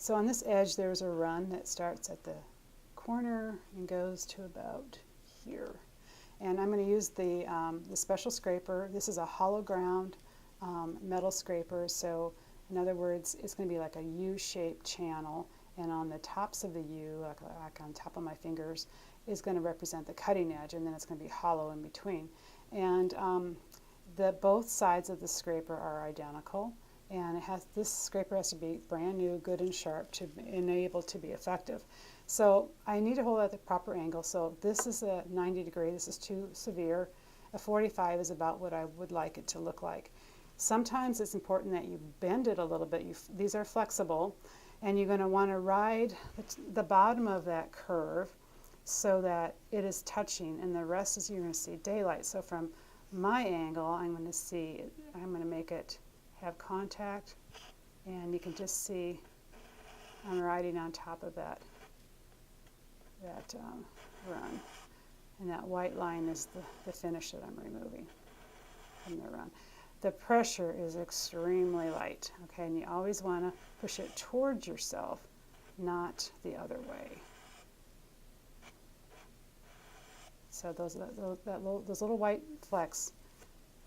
So on this edge there's a run that starts at the corner and goes to about here. And I'm going to use the special scraper. This is a hollow ground metal scraper, so in other words it's going to be like a U-shaped channel, and on the tops of the U, like on top of my fingers, is going to represent the cutting edge, and then it's going to be hollow in between. And both sides of the scraper are identical, and this scraper has to be brand new, good and sharp to enable to be effective. So I need to hold it at the proper angle. So this is a 90 degree, this is too severe. A 45 is about what I would like it to look like. Sometimes it's important that you bend it a little bit. These are flexible, and you're going to want to ride the bottom of that curve so that it is touching, and the rest is you're going to see daylight. So from my angle, I'm going to make it have contact, and you can just see I'm riding on top of that run, and that white line is the finish that I'm removing from the run. The pressure is extremely light, okay, and you always want to push it towards yourself, not the other way. So those little white flecks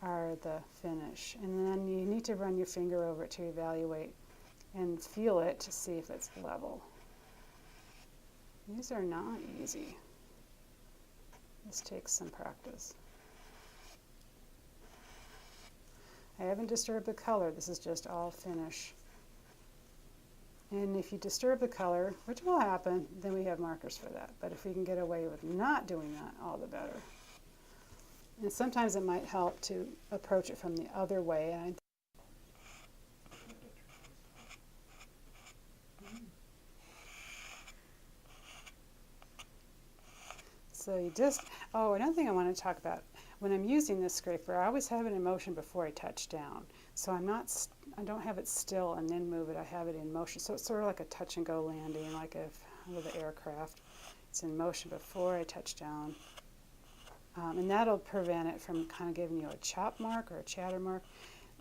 are the finish, and then you need to run your finger over it to evaluate and feel it to see if it's level. These are not easy. This takes some practice. I haven't disturbed the color, this is just all finish. And if you disturb the color, which will happen, then we have markers for that. But if we can get away with not doing that, all the better. And sometimes it might help to approach it from the other way. And so you just, another thing I want to talk about, when I'm using this scraper, I always have it in motion before I touch down. So I don't have it still and then move it, I have it in motion. So it's sort of like a touch and go landing, like with an aircraft. It's in motion before I touch down. And that'll prevent it from kind of giving you a chop mark or a chatter mark.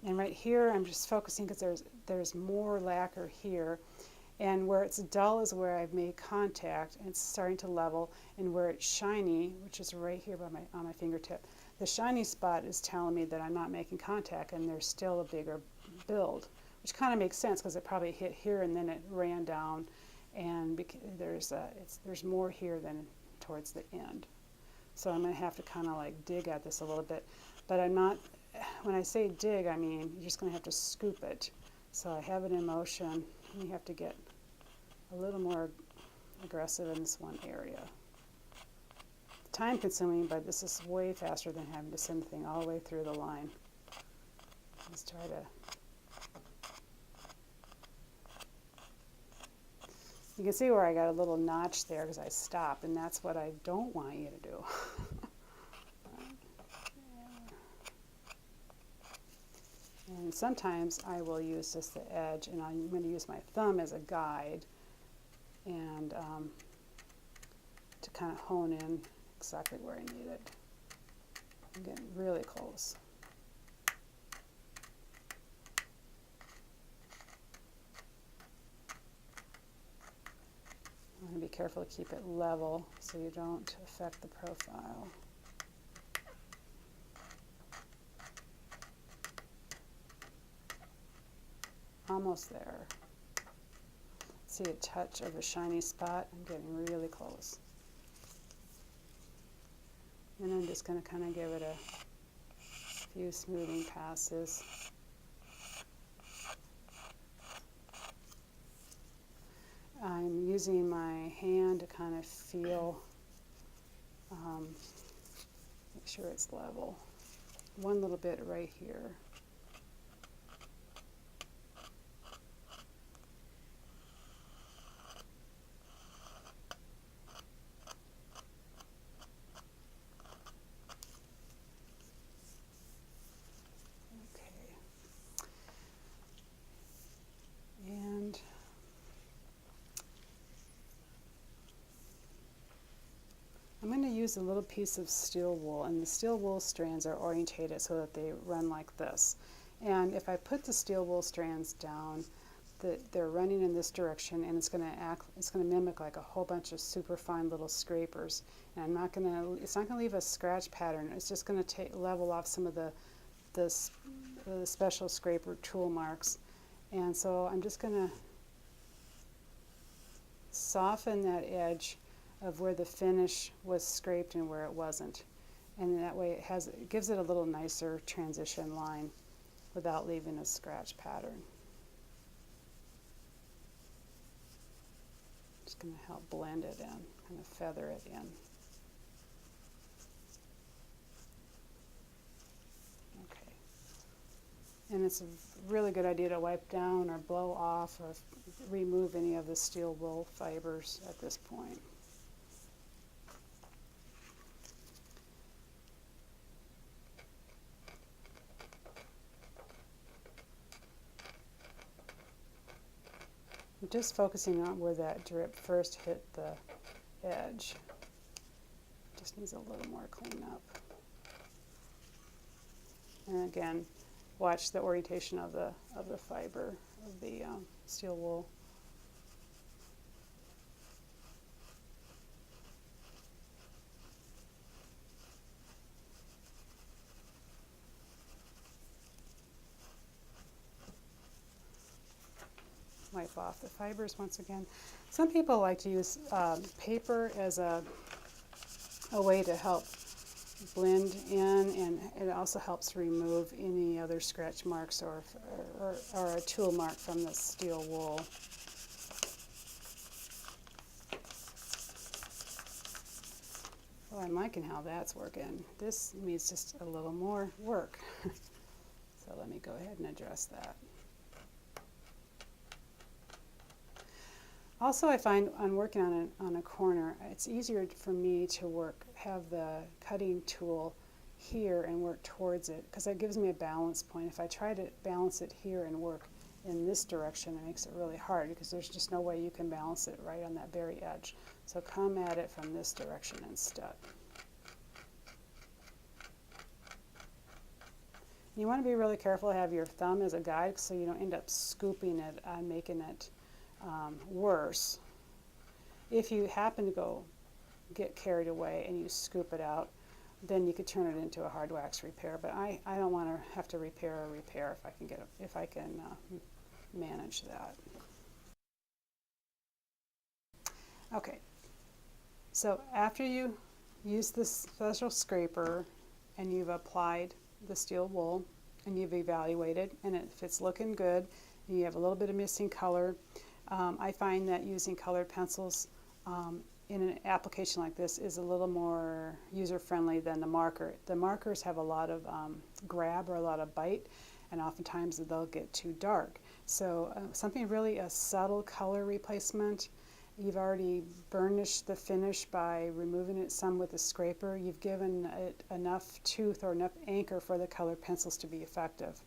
And right here, I'm just focusing because there's more lacquer here. And where it's dull is where I've made contact, and it's starting to level. And where it's shiny, which is right here on my fingertip, the shiny spot is telling me that I'm not making contact, and there's still a bigger build, which kind of makes sense because it probably hit here and then it ran down, and there's more here than towards the end. So I'm going to have to kind of like dig at this a little bit, but I'm not, when I say dig, I mean you're just going to have to scoop it. So I have it in motion, and you have to get a little more aggressive in this one area. Time consuming, but this is way faster than having to send the thing all the way through the line. Let's try to, you can see where I got a little notch there because I stopped, and that's what I don't want you to do. And sometimes I will use just the edge, and I'm going to use my thumb as a guide, and to kind of hone in exactly where I need it. I'm getting really close. I want to be careful to keep it level so you don't affect the profile. Almost there. See a touch of a shiny spot? I'm getting really close. And I'm just going to kind of give it a few smoothing passes. I'm using my hand to kind of feel, make sure it's level. One little bit right here. I'm going to use a little piece of steel wool, and the steel wool strands are orientated so that they run like this. And if I put the steel wool strands down, they're running in this direction, and it's going to mimic like a whole bunch of super fine little scrapers. And it's not going to leave a scratch pattern. It's just going to level off some of the special scraper tool marks. And so I'm just going to soften that edge of where the finish was scraped and where it wasn't. And that way it gives it a little nicer transition line without leaving a scratch pattern. Just going to help blend it in, kind of feather it in. Okay. And it's a really good idea to wipe down or blow off or remove any of the steel wool fibers at this point. I'm just focusing on where that drip first hit the edge. Just needs a little more cleanup. And again, watch the orientation of the fiber of the steel wool. Wipe off the fibers once again. Some people like to use paper as a way to help blend in, and it also helps remove any other scratch marks or a tool mark from the steel wool. Well, I'm liking how that's working. This needs just a little more work. So let me go ahead and address that. Also, I find on working on a corner, it's easier for me to have the cutting tool here and work towards it, because that gives me a balance point. If I try to balance it here and work in this direction, it makes it really hard, because there's just no way you can balance it right on that very edge. So come at it from this direction instead. You want to be really careful to have your thumb as a guide so you don't end up scooping it and making it worse. If you happen to get carried away and you scoop it out, then you could turn it into a hard wax repair. But I don't want to have to repair if I can manage that. Okay, so after you use this special scraper and you've applied the steel wool and you've evaluated, and if it's looking good and you have a little bit of missing color, I find that using colored pencils in an application like this is a little more user-friendly than the marker. The markers have a lot of grab or a lot of bite, and oftentimes they'll get too dark. So something really a subtle color replacement. You've already burnished the finish by removing it some with a scraper. You've given it enough tooth or enough anchor for the colored pencils to be effective.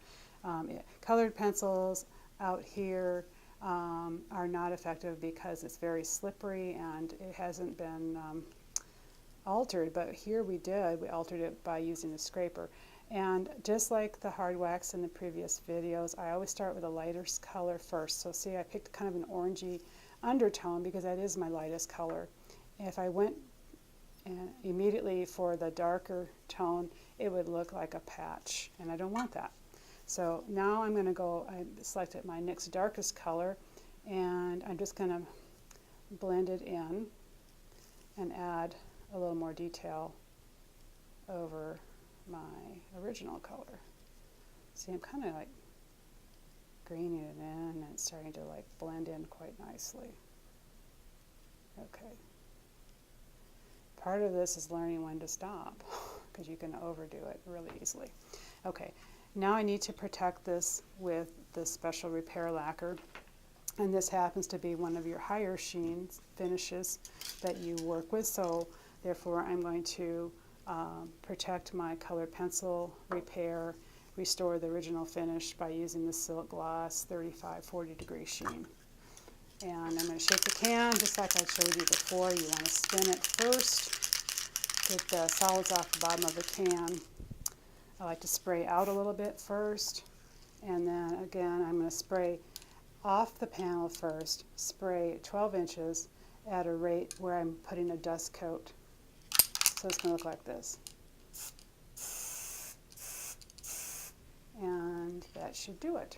Colored pencils out here are not effective because it's very slippery and it hasn't been altered, but here we altered it by using the scraper. And just like the hard wax in the previous videos, I always start with a lighter color first. So see, I picked kind of an orangey undertone because that is my lightest color. If I went immediately for the darker tone, it would look like a patch, and I don't want that. So now I selected my next darkest color, and I'm just going to blend it in and add a little more detail over my original color. See, I'm kind of like greening it in, and it's starting to like blend in quite nicely. Okay. Part of this is learning when to stop, because you can overdo it really easily. Okay. Now I need to protect this with this special repair lacquer, and this happens to be one of your higher sheen finishes that you work with, so therefore I'm going to protect my colored pencil repair, restore the original finish by using the Silk Gloss 35-40 degree sheen. And I'm going to shake the can just like I showed you before. You want to spin it first, get the solids off the bottom of the can. I like to spray out a little bit first, and then again I'm going to spray off the panel first, spray 12 inches at a rate where I'm putting a dust coat. So it's going to look like this. And that should do it.